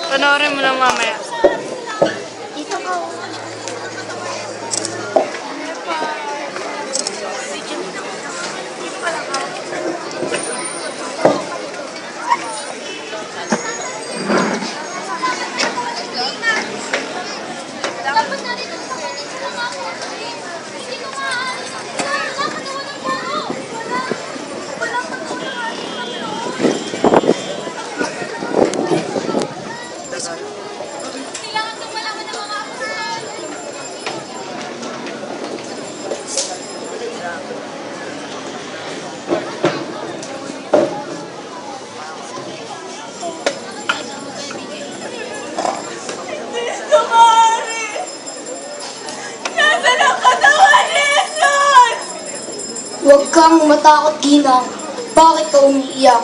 Panoorin mo lang mamaya. Dito ka. Dapat na rin sa kanil sila mga hindi ko maaalis. Wala ka naman ng puro. Wala ka naman ng kailangan kong malaman ng mga apostol. Kristo Mari! Nasaan ang katawan ni Jesus? Huwag kang matakot, Ginang. Bakit ka umiiyak?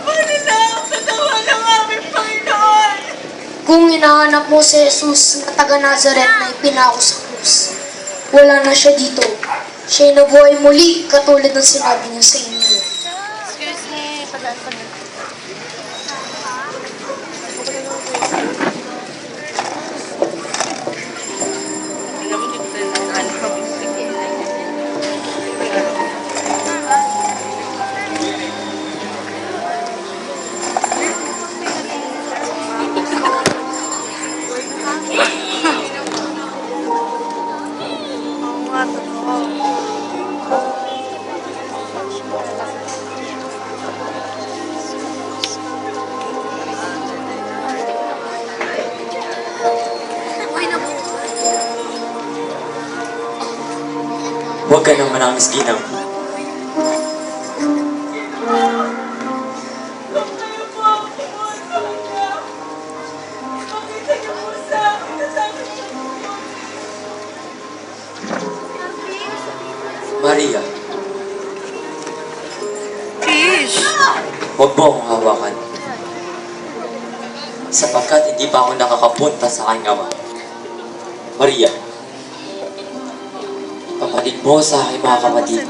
Paano na ang katawan ng aming Panginoon? Kung hinahanap mo si Jesus na taga Nazaret na ipinako sa krus, wala na siya dito. Siya'y nabuhay muli katulad ng sinabi niya sa inyo. Excuse me, pag-alpag. Huwag ka nang manamis, Ginang. Kayo po ang pumunta sa kanya. Pakita niyo po sa akin na sa akin siya po. Maria, Fish! huwag mo akong hawakan. Sapagkat hindi pa ako nakakapunta sa aking ama. Maria, papanig mo sa aking mga kapatid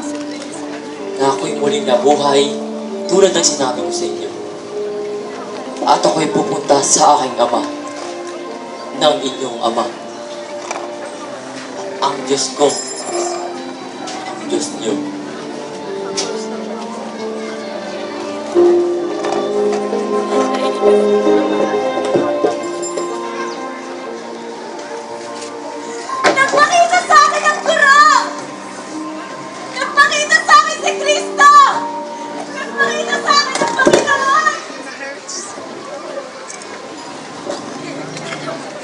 na ako'y muling nabuhay tulad ng sinabi ko sa inyo. At ako'y pupunta sa aking ama ng inyong ama. Ang Diyos ko, ang Diyos niyo. Nagpakita sa akin ang guro! Nagpakita sa akin si Kristo! Nagpakita sa akin ang Panginoon!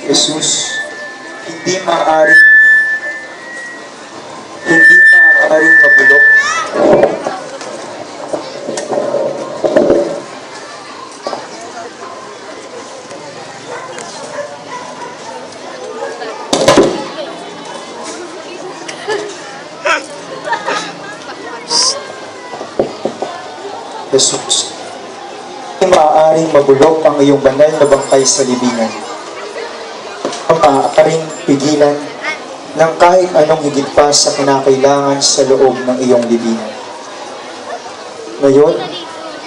Jesus, hindi maaaring mabulok. Jesus, hindi maaaring mabulok ang iyong banal na bangkay sa libingan. Maaaring pigilan ng kahit anong higit pa sa kinakailangan sa loob ng iyong libingan. Ngayon,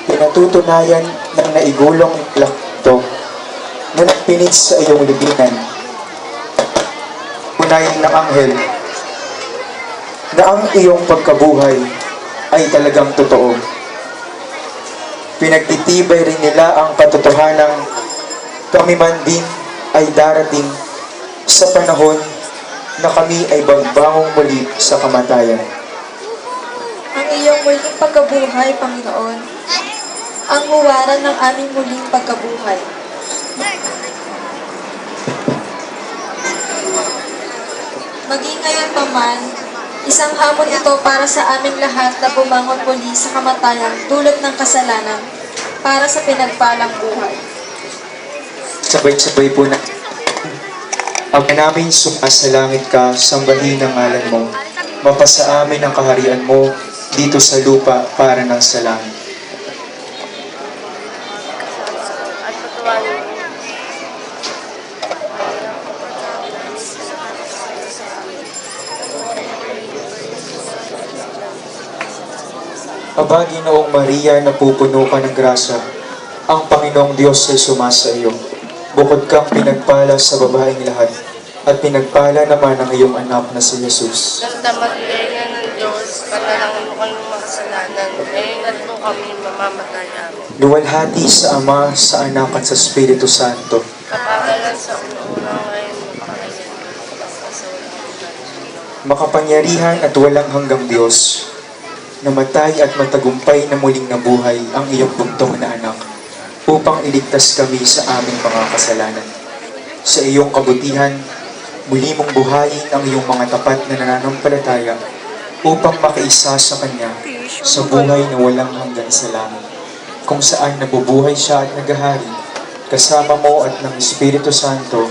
pinatutunayan ng naigulong lakto na nagpinit sa iyong libingan. Unayin ng anghel na ang iyong pagkabuhay ay talagang totoo. Pinagtitibay rin nila ang katotohanang kami man din ay darating sa panahon na kami ay bagbangong muli sa kamatayan. Ang iyong muling pagkabuhay, Panginoon, ang huwaran ng aming muling pagkabuhay. Maging ngayon pa man, isang hamon ito para sa aming lahat na bumangon muli sa kamatayan dulot ng kasalanan para sa pinagpalang buhay. Sabay-sabay po na Ama namin sumasalangit ka, sambahin ang ngalan mo. Mapasa amin ang kaharian mo dito sa lupa para ng sa langit. At patuloy. Aba, Ginoong Maria, napupuno ka ng grasya. Ang Panginoong Diyos ay sumasa iyo. Bukod kang pinagpala sa babaeng lahat, at pinagpala naman ang iyong anak na si Jesus. Santa Maria ng Diyos, panalangin mo kami makasalanan, ngayon at po kami mamamatay amin. Luwalhati sa Ama, sa Anak at sa Espiritu Santo. Kapagalan sa unang ngayon, makakayan mo, sa walang hanggan. Makapangyarihan at walang hanggang Diyos, namatay at matagumpay na muling nabuhay ang iyong bugtong na anak, upang iligtas kami sa aming mga kasalanan. Sa iyong kabutihan, muli mong buhayin ang iyong mga tapat na nananampalataya upang makaisa sa Kanya sa buhay na walang hanggan sa langit, kung saan nabubuhay siya at naghahari, kasama mo at ng Espiritu Santo,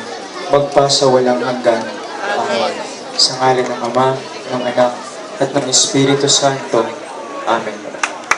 magpa sa walang hanggan. Amen. Sa ngalan ng Ama, ng Anak, at ng Espiritu Santo. Amen.